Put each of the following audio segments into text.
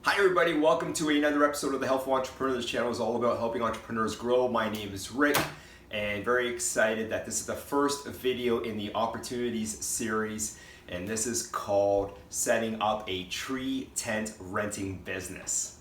Hi everybody, welcome to another episode of the Helpful Entrepreneur. This channel is all about helping entrepreneurs grow. My name is Rick and very excited that this is the first video in the Opportunities series, and this is called Setting Up a Tree Tent Renting Business.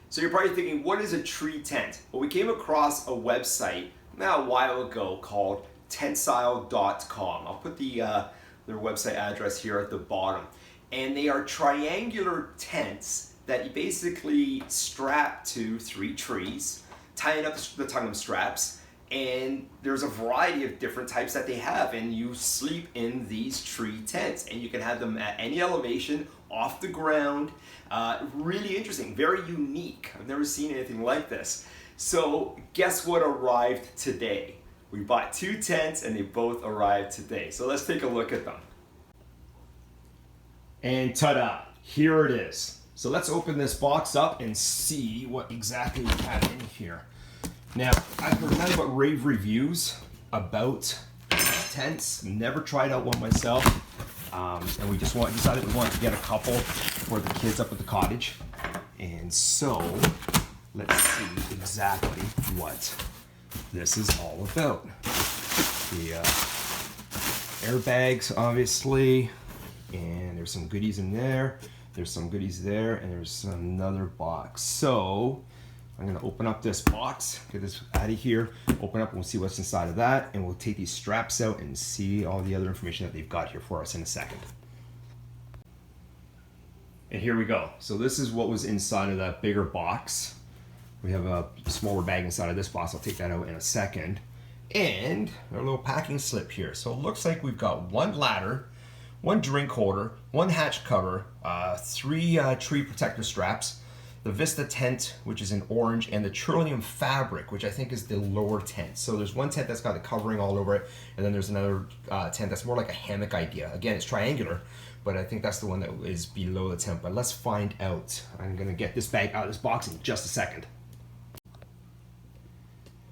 So you're probably thinking, what is a tree tent? Well, we came across a website a while ago called Tensile.com. I'll put their website address here at the bottom. And they are triangular tents that you basically strap to 3 trees, tying up the tongue of straps, and there's a variety of different types that they have, and you sleep in these tree tents, and you can have them at any elevation, off the ground. Really interesting, very unique. I've never seen anything like this. So guess what arrived today? We bought 2 tents and they both arrived today. So let's take a look at them. And ta-da, here it is. So let's open this box up and see what exactly we have in here. Now, I've heard nothing but rave reviews about tents. Never tried out one myself. And we just decided we wanted to get a couple for the kids up at the cottage. And so, let's see exactly what this is all about. The airbags, obviously. And there's some goodies in there, there's some goodies there, and there's another box. So I'm gonna open up this box, get this out of here, open up and we'll see what's inside of that, and we'll take these straps out and see all the other information that they've got here for us in a second. And here we go. So this is what was inside of that bigger box. We have a smaller bag inside of this box. I'll take that out in a second. And our little packing slip here. So it looks like we've got 1 ladder, 1 drink holder, 1 hatch cover, 3 tree protector straps, the Vista tent, which is in orange, and the Trillium fabric, which I think is the lower tent. So there's 1 tent that's got the covering all over it, and then there's another tent that's more like a hammock idea. Again, it's triangular, but I think that's the one that is below the tent. But let's find out. I'm gonna get this bag out of this box in just a second.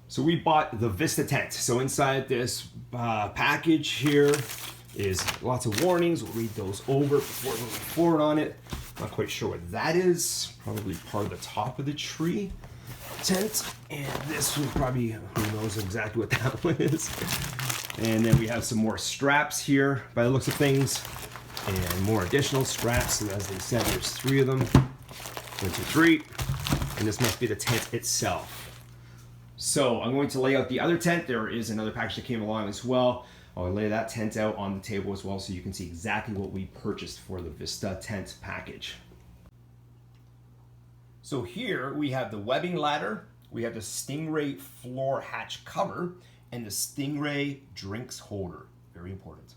So we bought the Vista tent. So inside this package here is lots of warnings. We'll read those over before we move forward on it. Not quite sure what that is. Probably part of the top of the tree tent. And this one probably, who knows exactly what that one is. And then we have some more straps here by the looks of things. And more additional straps. So as they said, there's 3 of them. 1, 2, 3. And this must be the tent itself. So I'm going to lay out the other tent. There is another package that came along as well. I'll lay that tent out on the table as well so you can see exactly what we purchased for the Vista tent package. So here we have the webbing ladder, we have the Stingray floor hatch cover, and the Stingray drinks holder. Very important.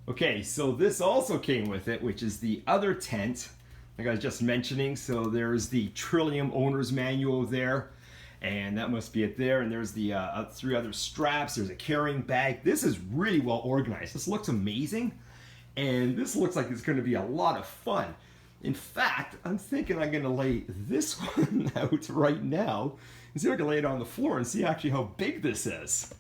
Okay, so this also came with it, which is the other tent, like I was just mentioning. So there's the Trillium owner's manual there. And that must be it there. And there's the 3 other straps. There's a carrying bag. This is really well organized. This looks amazing. And this looks like it's going to be a lot of fun. In fact, I'm thinking I'm going to lay this one out right now and see if I can lay it on the floor and see actually how big this is.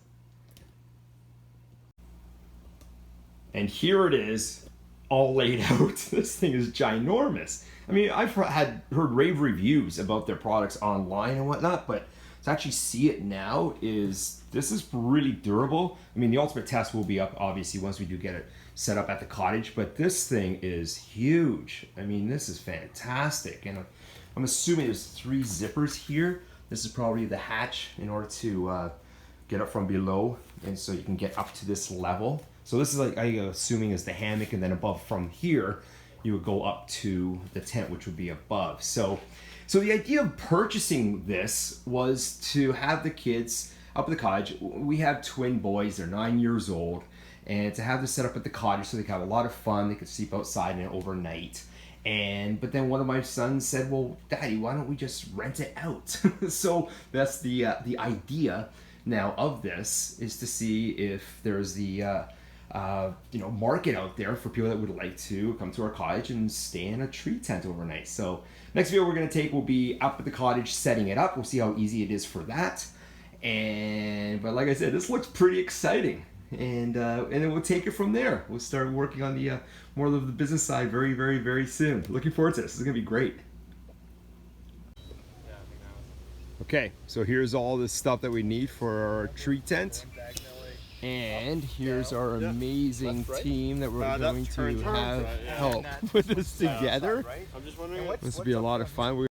And here it is, all laid out. This thing is ginormous. I mean, I've heard rave reviews about their products online and whatnot, but to actually see it now this is really durable. I mean, the ultimate test will be up, obviously, once we do get it set up at the cottage, but this thing is huge. I mean, this is fantastic. And I'm assuming there's 3 zippers here. This is probably the hatch in order to get up from below, and so you can get up to this level. So this is like, I'm assuming is the hammock, and then above from here, you would go up to the tent, which would be above. So the idea of purchasing this was to have the kids up at the cottage. We have twin boys, they're 9 years old, and to have this set up at the cottage so they could have a lot of fun, they could sleep outside and overnight. But then one of my sons said, well, Daddy, why don't we just rent it out? So that's the idea now of this, is to see if there's the market out there for people that would like to come to our cottage and stay in a tree tent overnight. So next video we're going to take will be up at the cottage setting it up. We'll see how easy it is for that. But like I said, this looks pretty exciting. and then we'll take it from there. We'll start working on the more of the business side very, very, very soon. Looking forward to this. This is gonna be great. Okay, so here's all the stuff that we need for our tree tent. And here's our amazing team that we're going to have help put this together. This will be a lot of fun.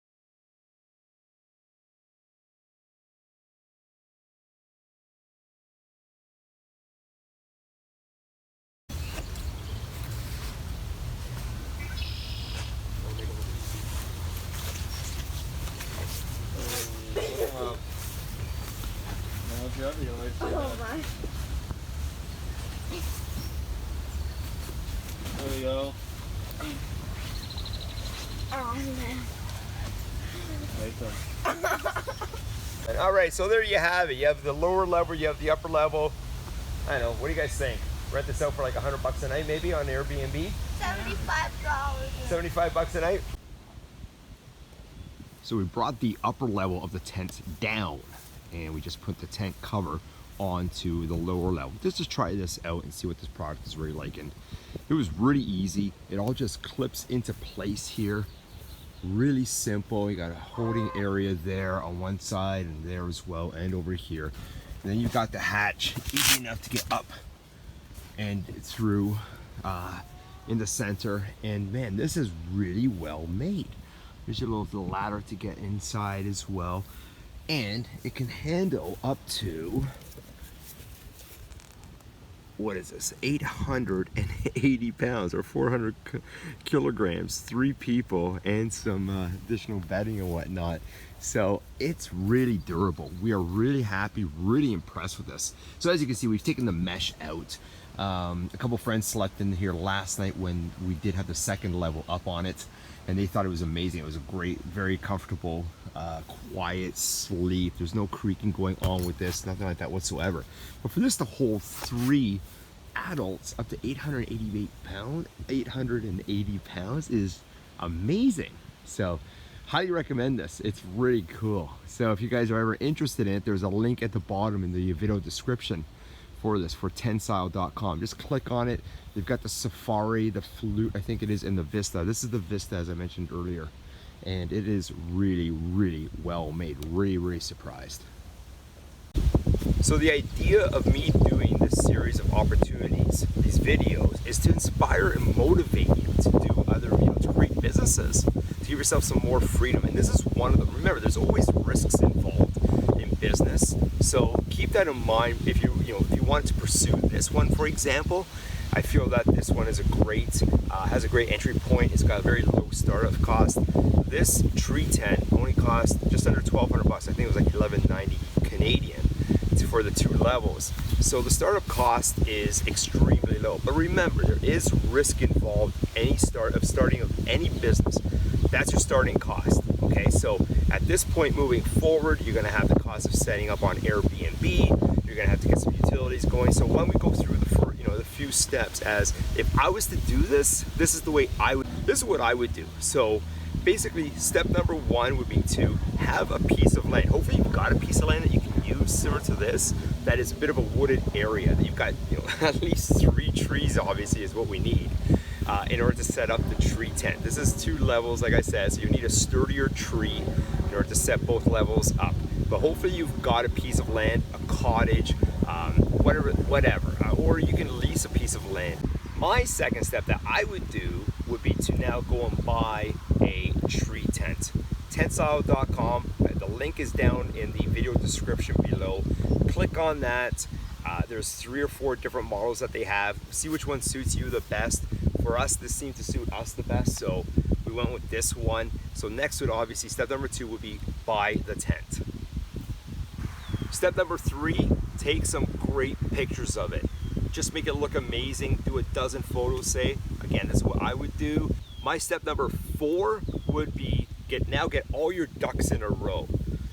Oh my. There we go. Oh man. All right, so there you have it. You have the lower level, you have the upper level. I don't know, what do you guys think? Rent this out for like $100 a night maybe on Airbnb? $75. 75 bucks a night. So we brought the upper level of the tent down and we just put the tent cover onto the lower level just to try this out and see what this product is really like. And it was really easy. It all just clips into place here. Really simple. You got a holding area there on one side and there as well, and over here. And then you've got the hatch, easy enough to get up and through in the center. And man, this is really well made. There's your little ladder to get inside as well. And it can handle up to, what is this, 880 pounds or 400 kilograms, 3 people and some additional bedding and whatnot. So it's really durable. We are really happy, really impressed with this. So as you can see, we've taken the mesh out. A couple friends slept in here last night when we did have the second level up on it, and they thought it was amazing. It was a great, very comfortable, quiet sleep. There's no creaking going on with this, nothing like that whatsoever. But for this to hold 3 adults up to 880 pounds is amazing. So highly recommend this. It's really cool. So if you guys are ever interested in it, there's a link at the bottom in the video description for this, for tensile.com. Just click on it. They've got the Safari, the Flute, I think it is, in the Vista. This is the Vista, as I mentioned earlier. And it is really, really well made. Really, really surprised. So the idea of me doing this series of opportunities, these videos, is to inspire and motivate you to do other, to create businesses, to give yourself some more freedom. And this is one of them. Remember, there's always risks involved in business. So keep that in mind if you want to pursue this one, for example. I feel that this one is has a great entry point. It's got a very low startup cost. This tree tent only cost just under 1,200 bucks. I think it was like 11.90 Canadian for the 2 levels. So the startup cost is extremely low. But remember, there is risk involved starting of any business. That's your starting cost. Okay, so at this point moving forward, you're gonna have the cost of setting up on Airbnb. You're gonna have to get some utilities going. So when we go through the few steps, as if I was to do this, this is what I would do. So basically, step number 1 would be to have a piece of land. Hopefully you've got a piece of land that you can use similar to this, that is a bit of a wooded area, that you've got at least 3 trees, obviously, is what we need in order to set up the tree tent. This is 2 levels, like I said, so you need a sturdier tree in order to set both levels up. But hopefully you've got a piece of land, a cottage, whatever, or you can lease a piece of land. My second step that I would do would be to now go and buy a tree tent. Tensile.com, the link is down in the video description below. Click on that. There's 3 or 4 different models that they have. See which one suits you the best. For us, this seemed to suit us the best, so we went with this one. So next would obviously, step number 2 would be buy the tent. Step number 3, take some great pictures of it. Just make it look amazing. Do a dozen photos, say. Again, that's what I would do. My step number 4 would be get all your ducks in a row.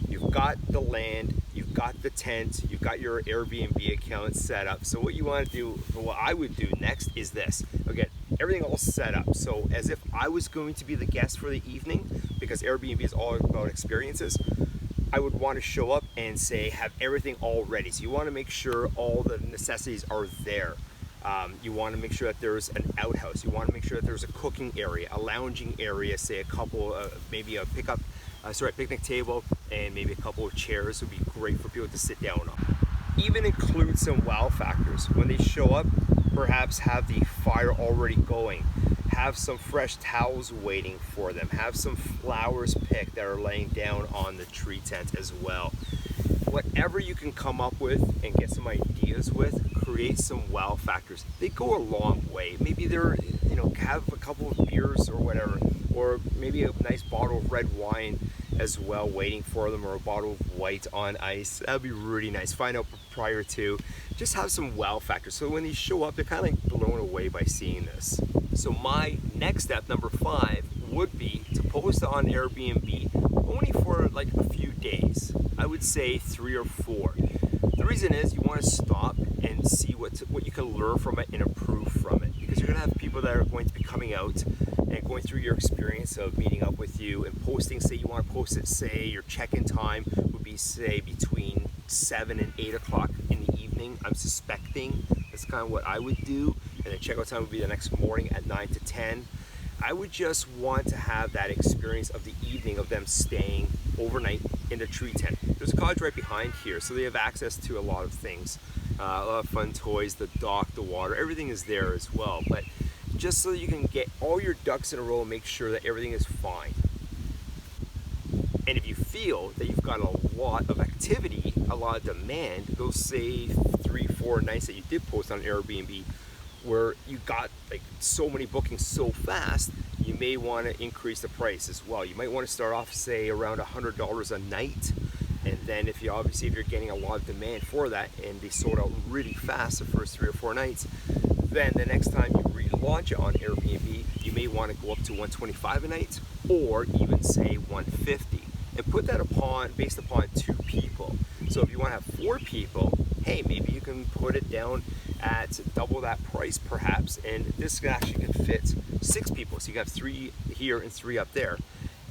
You've got the land, you've got the tent, you've got your Airbnb account set up. So what you want to do, what I would do next is this. Again, everything all set up. So as if I was going to be the guest for the evening, because Airbnb is all about experiences, I would want to show up and say have everything all ready. So you want to make sure all the necessities are there. You want to make sure that there's an outhouse. You want to make sure that there's a cooking area, a lounging area, say a couple, maybe a picnic table, and maybe a couple of chairs would be great for people to sit down on. Even include some wow factors. When they show up, perhaps have the fire already going. Have some fresh towels waiting for them. Have some flowers picked that are laying down on the tree tent as well. Whatever you can come up with and get some ideas with, create some wow factors. They go a long way. Maybe they're, have a couple of beers or whatever, or maybe a nice bottle of red wine as well waiting for them, or a bottle of white on ice. That'd be really nice. Find out prior to. Just have some wow factors. So when they show up, they're kind of like blown away by seeing this. So my next step, number 5, would be to post on Airbnb only for like a few days. I would say 3 or 4. The reason is you want to stop and see what you can learn from it and improve from it, because you're going to have people that are going to be coming out and going through your experience of meeting up with you and posting. Say you want to post it, say your check-in time would be say between 7 and 8 o'clock in the evening. I'm suspecting that's kind of what I would do, and the checkout time would be the next morning at 9 to 10. I would just want to have that experience of the evening of them staying overnight in the tree tent. There's a cottage right behind here, so they have access to a lot of things. A lot of fun toys, the dock, the water, everything is there as well. But just so you can get all your ducks in a row and make sure that everything is fine. And if you feel that you've got a lot of activity, a lot of demand, those say 3-4 nights that you did post on Airbnb, where you got like so many bookings so fast, you may want to increase the price as well. You might want to start off say around $100 a night, and then if you're getting a lot of demand for that and they sold out really fast the first 3 or 4 nights, then the next time you relaunch it on Airbnb, you may want to go up to $125 a night, or even say $150, and put that based upon 2 people. So if you want to have 4 people, hey, maybe you can put it down at double that price perhaps, and this actually can fit 6 people. So you have 3 here and 3 up there,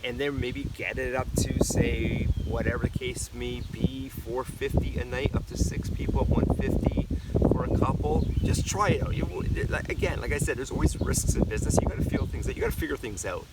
and then maybe get it up to say whatever the case may be, $450 a night up to 6 people, $150 for a couple. Just try it out. Again, like I said, there's always risks in business. You got to feel things out. You got to figure things out.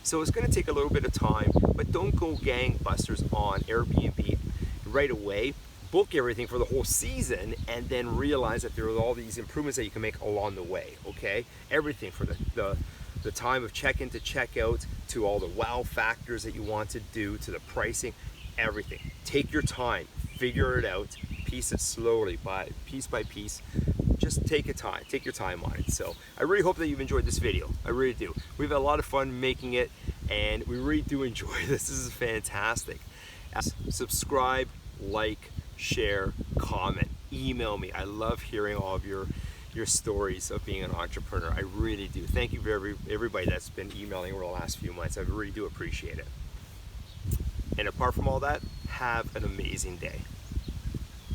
So it's going to take a little bit of time, but don't go gangbusters on Airbnb right away. Book everything for the whole season and then realize that there are all these improvements that you can make along the way, okay? Everything from the time of check-in to check-out, to all the wow factors that you want to do, to the pricing, everything. Take your time, figure it out, piece it slowly, piece by piece. Just take your time on it. So I really hope that you've enjoyed this video. I really do. We've had a lot of fun making it, and we really do enjoy this. This is fantastic. Subscribe, like, share, comment, email me. I love hearing all of your stories of being an entrepreneur. I really do. Thank you for everybody that's been emailing over the last few months. I really do appreciate it. And apart from all that, have an amazing day.